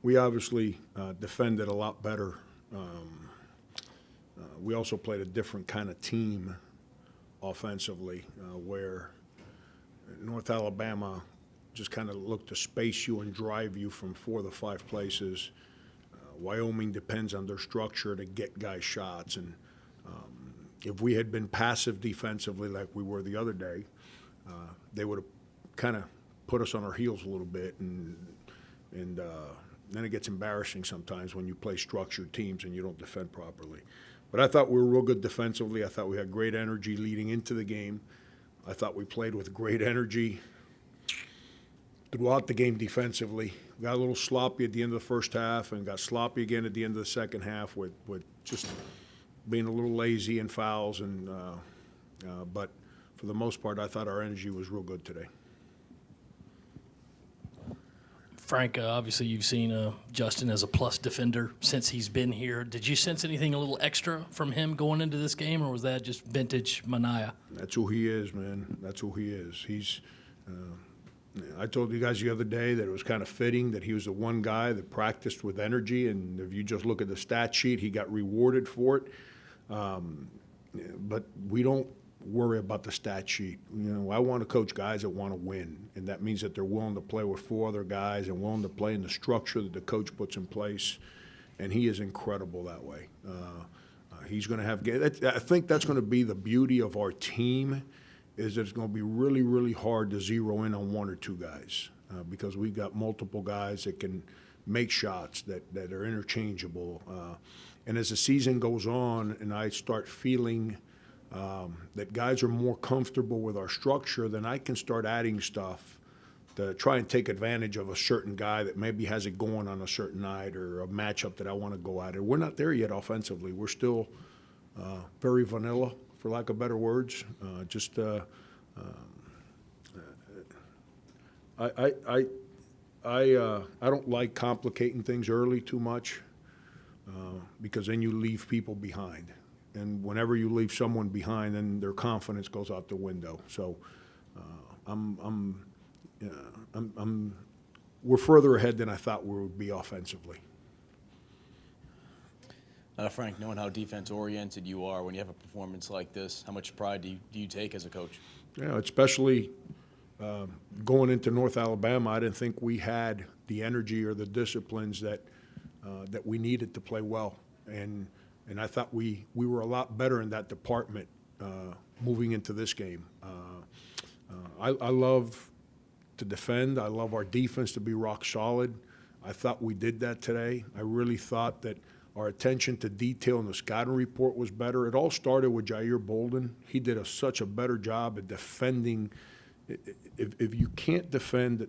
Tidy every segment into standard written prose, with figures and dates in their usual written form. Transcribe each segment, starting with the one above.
we obviously defended a lot better. We also played a different kind of team offensively, where North Alabama just kind of looked to space you and drive you from 4 to 5 places. Wyoming depends on their structure to get guys shots, and if we had been passive defensively like we were the other day, they would have kind of put us on our heels a little bit, and then it gets embarrassing sometimes when you play structured teams and you don't defend properly. But I thought we were real good defensively. I thought we had great energy leading into the game. I thought we played with great energy throughout the game defensively. Got a little sloppy at the end of the first half and got sloppy again at the end of the second half with just being a little lazy and fouls. But for the most part, I thought our energy was real good today. Frank, obviously you've seen Justin as a plus defender since he's been here. Did you sense anything a little extra from him going into this game, or was that just vintage Mania? That's who he is, man. That's who he is. I told you guys the other day that it was kind of fitting that he was the one guy that practiced with energy, and if you just look at the stat sheet, he got rewarded for it. But we don't worry about the stat sheet. I want to coach guys that want to win, and that means that they're willing to play with 4 other guys and willing to play in the structure that the coach puts in place, and he is incredible that way. He's going to have – I think that's going to be the beauty of our team, is that it's going to be really, really hard to zero in on 1 or 2 guys because we've got multiple guys that can make shots that are interchangeable. And as the season goes on and I start feeling that guys are more comfortable with our structure, then I can start adding stuff to try and take advantage of a certain guy that maybe has it going on a certain night or a matchup that I want to go at. And we're not there yet offensively. We're still very vanilla, for lack of better words. I don't like complicating things early too much because then you leave people behind. And whenever you leave someone behind, then their confidence goes out the window. So we're further ahead than I thought we would be offensively. Frank, knowing how defense-oriented you are, when you have a performance like this, how much pride do you take as a coach? Yeah, especially going into North Alabama, I didn't think we had the energy or the disciplines that we needed to play well. And I thought we were a lot better in that department moving into this game. I love to defend. I love our defense to be rock solid. I thought we did that today. I really thought that our attention to detail in the scouting report was better. It all started with Jair Bolden. He did such a better job at defending. If you can't defend,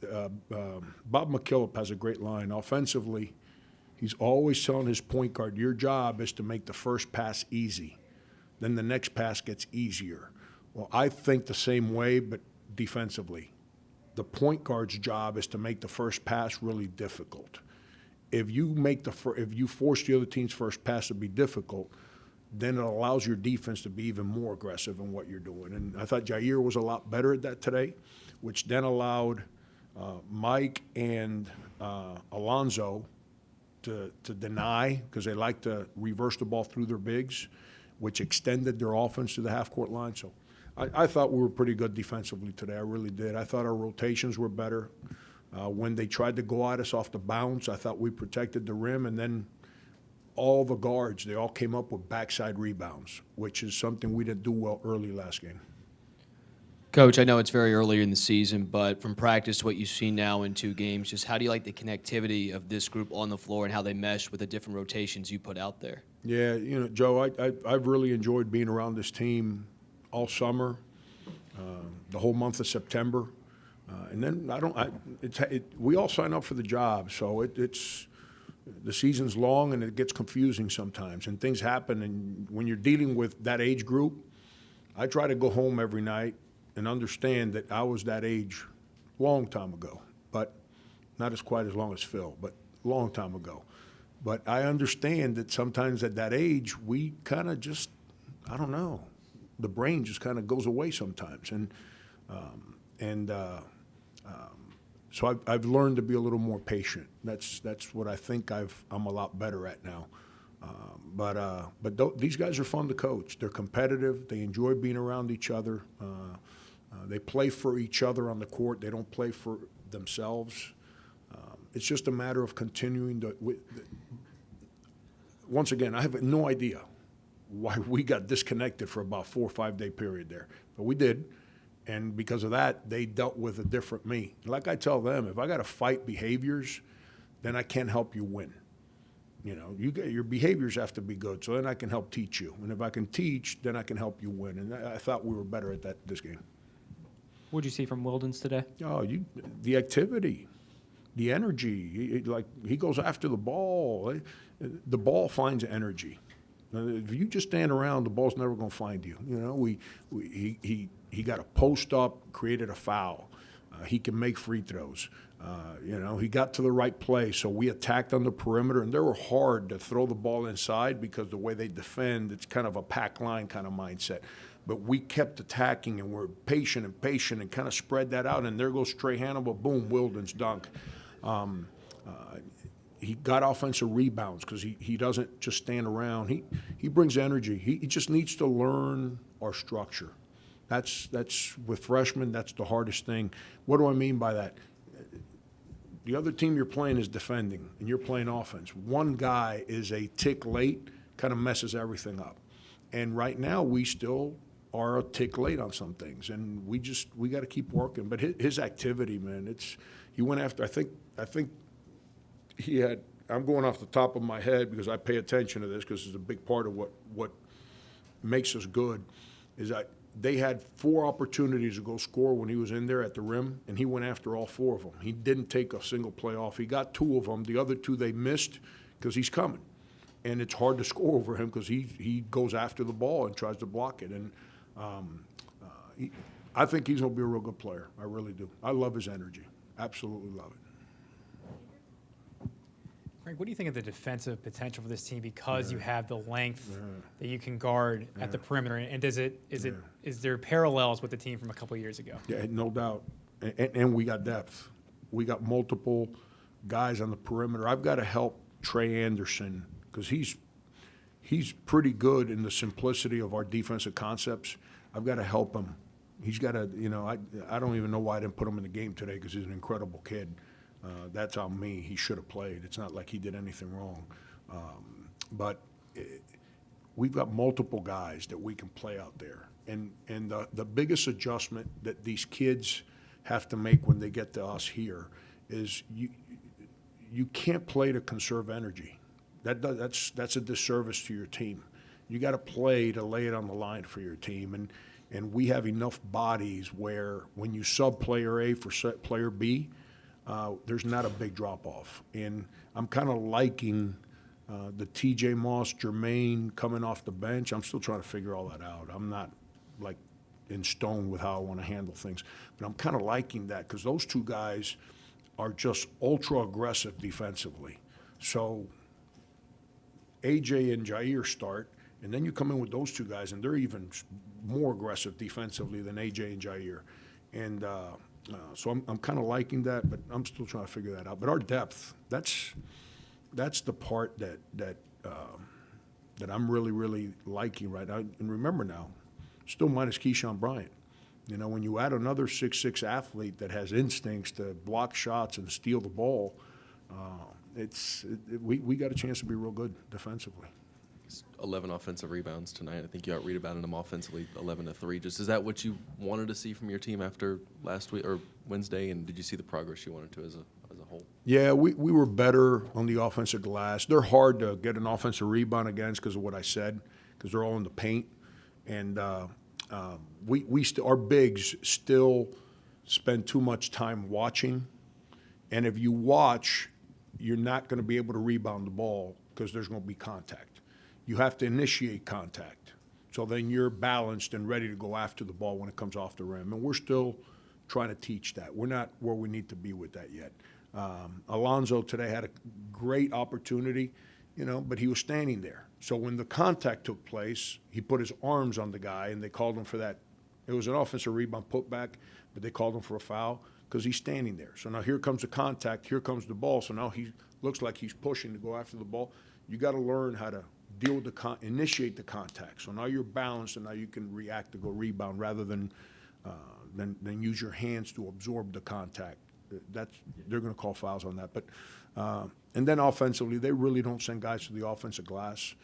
Bob McKillop has a great line. Offensively, he's always telling his point guard, your job is to make the first pass easy. Then the next pass gets easier. Well, I think the same way, but defensively. The point guard's job is to make the first pass really difficult. If you force the other team's first pass to be difficult, then it allows your defense to be even more aggressive in what you're doing. And I thought Jair was a lot better at that today, which then allowed Mike and Alonzo to deny, because they like to reverse the ball through their bigs, which extended their offense to the half-court line. So I thought we were pretty good defensively today. I really did. I thought our rotations were better. When they tried to go at us off the bounce, I thought we protected the rim, and then all the guards, they all came up with backside rebounds, which is something we didn't do well early last game. Coach, I know it's very early in the season, but from practice to what you've seen now in 2 games, just how do you like the connectivity of this group on the floor and how they mesh with the different rotations you put out there? Yeah, Joe, I've really enjoyed being around this team all summer, the whole month of September. And then we all sign up for the job, so it's the season's long and it gets confusing sometimes, and things happen. And when you're dealing with that age group, I try to go home every night and understand that I was that age long time ago, but not as quite as long as Phil, but long time ago. But I understand that sometimes at that age we kind of just, I don't know, the brain just kind of goes away sometimes, and So I've learned to be a little more patient. That's what I think I'm a lot better at now. These guys are fun to coach. They're competitive. They enjoy being around each other. They play for each other on the court. They don't play for themselves. It's just a matter of continuing to. Once again, I have no idea why we got disconnected for about 4 or 5 day period there, but we did. And because of that, they dealt with a different me. Like I tell them, if I got to fight behaviors, then I can't help you win. You know, your behaviors have to be good, so then I can help teach you. And if I can teach, then I can help you win. And I thought we were better at that this game. What did you see from Wildens today? Oh, the activity, the energy. He goes after the ball. The ball finds energy. Now, if you just stand around, the ball's never going to find you. You know, he got a post up, created a foul. He can make free throws. You know, he got to the right place, so we attacked on the perimeter, and they were hard to throw the ball inside because the way they defend, it's kind of a pack line kind of mindset. But we kept attacking, and we're patient and kind of spread that out, and there goes Trey Hannibal, boom, Wildens dunk. He got offensive rebounds because he doesn't just stand around. He brings energy. He just needs to learn our structure. That's with freshmen, that's the hardest thing. What do I mean by that? The other team you're playing is defending, and you're playing offense. One guy is a tick late, kind of messes everything up. And right now, we still are a tick late on some things, and we got to keep working. But his activity, man, he went after. I think he had. I'm going off the top of my head because I pay attention to this because it's a big part of what makes us good. Is that they had 4 opportunities to go score when he was in there at the rim, and he went after all 4 of them. He didn't take a single play off. He got 2 of them. The other 2 they missed because he's coming. And it's hard to score over him because he goes after the ball and tries to block it. And I think he's going to be a real good player. I really do. I love his energy. Absolutely love it. Frank, what do you think of the defensive potential for this team because you have the length that you can guard at the perimeter? And is there parallels with the team from a couple of years ago? Yeah, no doubt. And we got depth. We got multiple guys on the perimeter. I've got to help Trey Anderson because he's pretty good in the simplicity of our defensive concepts. I've got to help him. He's got to, I don't even know why I didn't put him in the game today because he's an incredible kid. That's on me. He should have played. It's not like he did anything wrong. We've got multiple guys that we can play out there. And the biggest adjustment that these kids have to make when they get to us here is you can't play to conserve energy. That's a disservice to your team. You got to play to lay it on the line for your team. And we have enough bodies where when you sub player A for player B, there's not a big drop-off. And I'm kind of liking the T.J. Moss, Jermaine coming off the bench. I'm still trying to figure all that out. I'm not, like, in stone with how I want to handle things. But I'm kind of liking that because those 2 guys are just ultra-aggressive defensively. So A.J. and Jair start, and then you come in with those 2 guys, and they're even more aggressive defensively than A.J. and Jair. And so I'm kind of liking that, but I'm still trying to figure that out. But our depth, that's the part that I'm really, really liking right now. And remember now, still minus Keyshawn Bryant. When you add another 6'6" athlete that has instincts to block shots and steal the ball, we got a chance to be real good defensively. 11 offensive rebounds tonight. I think you read about them offensively, 11 to 3. Just is that what you wanted to see from your team after last week or Wednesday? And did you see the progress you wanted to as a whole? Yeah, we were better on the offensive glass. They're hard to get an offensive rebound against because of what I said, because they're all in the paint. And our bigs still spend too much time watching. And if you watch, you're not going to be able to rebound the ball because there's going to be contact. You have to initiate contact. So then you're balanced and ready to go after the ball when it comes off the rim. And we're still trying to teach that. We're not where we need to be with that yet. Alonzo today had a great opportunity, but he was standing there. So when the contact took place, he put his arms on the guy, and they called him for that. It was an offensive rebound putback, but they called him for a foul because he's standing there. So now here comes the contact, here comes the ball. So now he looks like he's pushing to go after the ball. You got to learn how to deal with initiate the contact. So now you're balanced, and now you can react to go rebound rather than use your hands to absorb the contact. They're going to call fouls on that. But and then offensively, they really don't send guys to the offensive glass.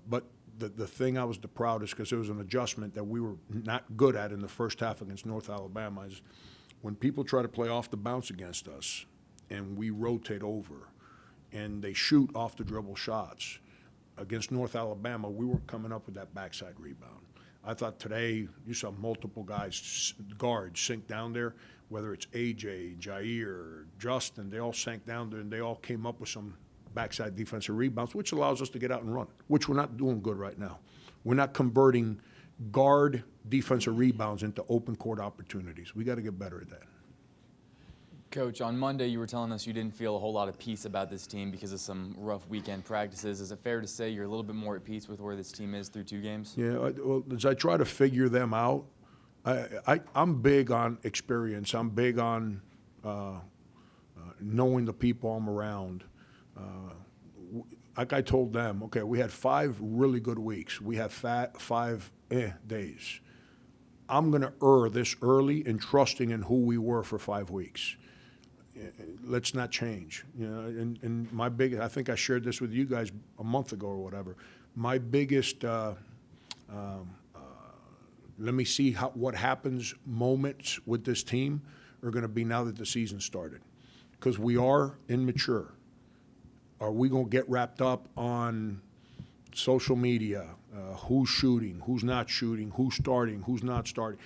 But the thing I was the proudest, because it was an adjustment that we were not good at in the first half against North Alabama, is when people try to play off the bounce against us and we rotate over and they shoot off the dribble shots. Against North Alabama, we weren't coming up with that backside rebound. I thought today you saw multiple guards sink down there, whether it's AJ, Jair, Justin, they all sank down there and they all came up with some backside defensive rebounds, which allows us to get out and run, which we're not doing good right now. We're not converting guard defensive rebounds into open court opportunities. We got to get better at that. Coach, on Monday you were telling us you didn't feel a whole lot of peace about this team because of some rough weekend practices. Is it fair to say you're a little bit more at peace with where this team is through 2 games? Yeah, well, as I try to figure them out, I'm big on experience. I'm big on knowing the people I'm around. Like I told them, okay, we had 5 really good weeks. We have 5 days. I'm going to err this early in trusting in who we were for 5 weeks. Let's not change. You know, and my big, I think I shared this with you guys a month ago or whatever. My biggest, let me see what happens moments with this team are going to be now that the season started. Because we are immature. Are we going to get wrapped up on social media, who's shooting, who's not shooting, who's starting, who's not starting?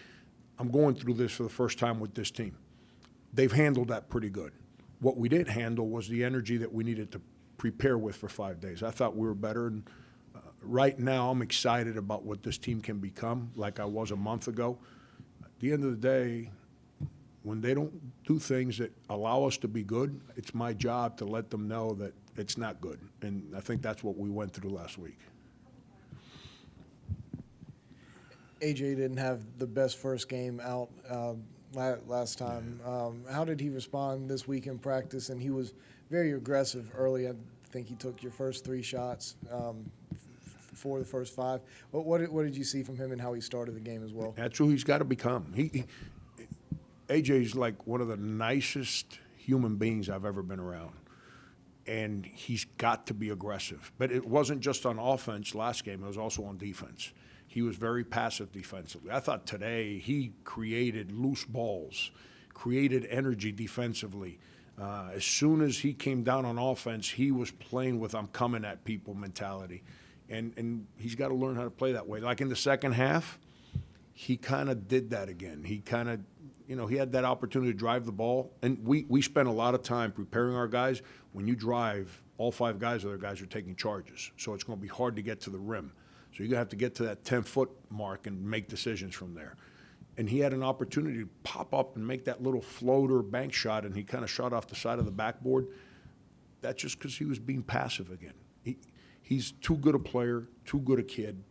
I'm going through this for the first time with this team. They've handled that pretty good. What we didn't handle was the energy that we needed to prepare with for 5 days. I thought we were better, and right now I'm excited about what this team can become, like I was a month ago. At the end of the day, when they don't do things that allow us to be good, it's my job to let them know that it's not good. And I think that's what we went through last week. AJ didn't have the best first game out last time. How did he respond this week in practice? And he was very aggressive early. I think he took your first 3 shots for the first 5. What did you see from him and how he started the game as well? That's who he's got to become. AJ's like one of the nicest human beings I've ever been around. And he's got to be aggressive. But it wasn't just on offense last game. It was also on defense. He was very passive defensively. I thought today he created loose balls, created energy defensively. As soon as he came down on offense, he was playing with I'm coming at people mentality. And he's got to learn how to play that way. Like in the second half, he kind of did that again. He kind of, he had that opportunity to drive the ball. And we spent a lot of time preparing our guys. When you drive, all 5 other guys are taking charges. So it's going to be hard to get to the rim. So you're going to have to get to that 10-foot mark and make decisions from there. And he had an opportunity to pop up and make that little floater bank shot, and he kind of shot off the side of the backboard. That's just because he was being passive again. He's too good a player, too good a kid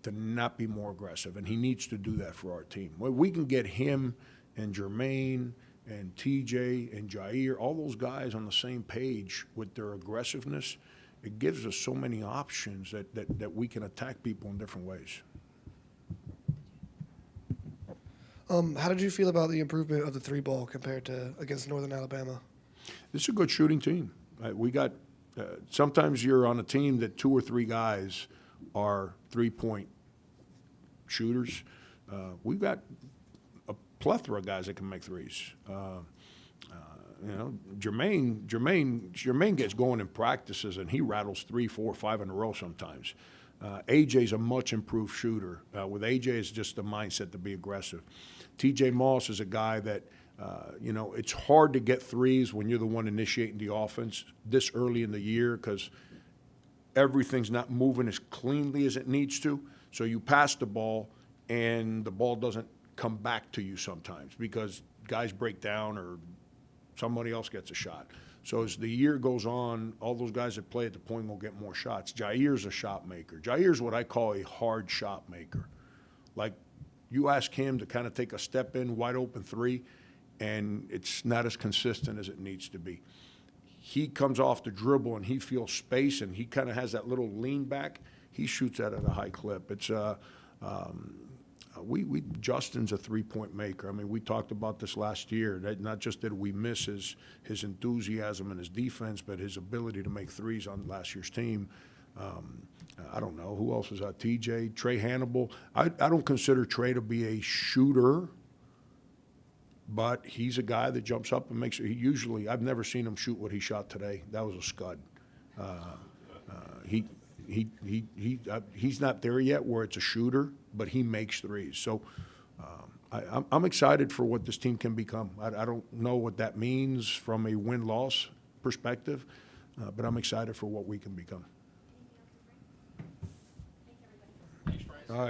to not be more aggressive, and he needs to do that for our team. Well, we can get him and Jermaine and TJ and Jair, all those guys on the same page with their aggressiveness. It gives us so many options that we can attack people in different ways. How did you feel about the improvement of the 3-ball compared to against Northern Alabama? This is a good shooting team. We got sometimes you're on a team that 2 or 3 guys are 3-point shooters. We've got a plethora of guys that can make threes. Jermaine gets going in practices and he rattles 3, 4, 5 in a row sometimes. AJ's a much improved shooter. With AJ, it's just the mindset to be aggressive. TJ Moss is a guy that, it's hard to get threes when you're the one initiating the offense this early in the year because everything's not moving as cleanly as it needs to. So you pass the ball and the ball doesn't come back to you sometimes because guys break down or somebody else gets a shot. So as the year goes on, all those guys that play at the point will get more shots. Jair's a shot maker. Jair's what I call a hard shot maker. Like you ask him to kind of take a step in, wide open 3, and it's not as consistent as it needs to be. He comes off the dribble and he feels space, and he kind of has that little lean back. He shoots that at a high clip. It's Justin's a three-point maker. I mean, we talked about this last year. That not just did we miss his enthusiasm and his defense, but his ability to make threes on last year's team. I don't know who else was out. TJ, Trey Hannibal. I don't consider Trey to be a shooter, but he's a guy that jumps up and makes it. He usually, I've never seen him shoot what he shot today. That was a scud. He's not there yet where it's a shooter, but he makes threes. So I'm excited for what this team can become. I don't know what that means from a win-loss perspective, but I'm excited for what we can become.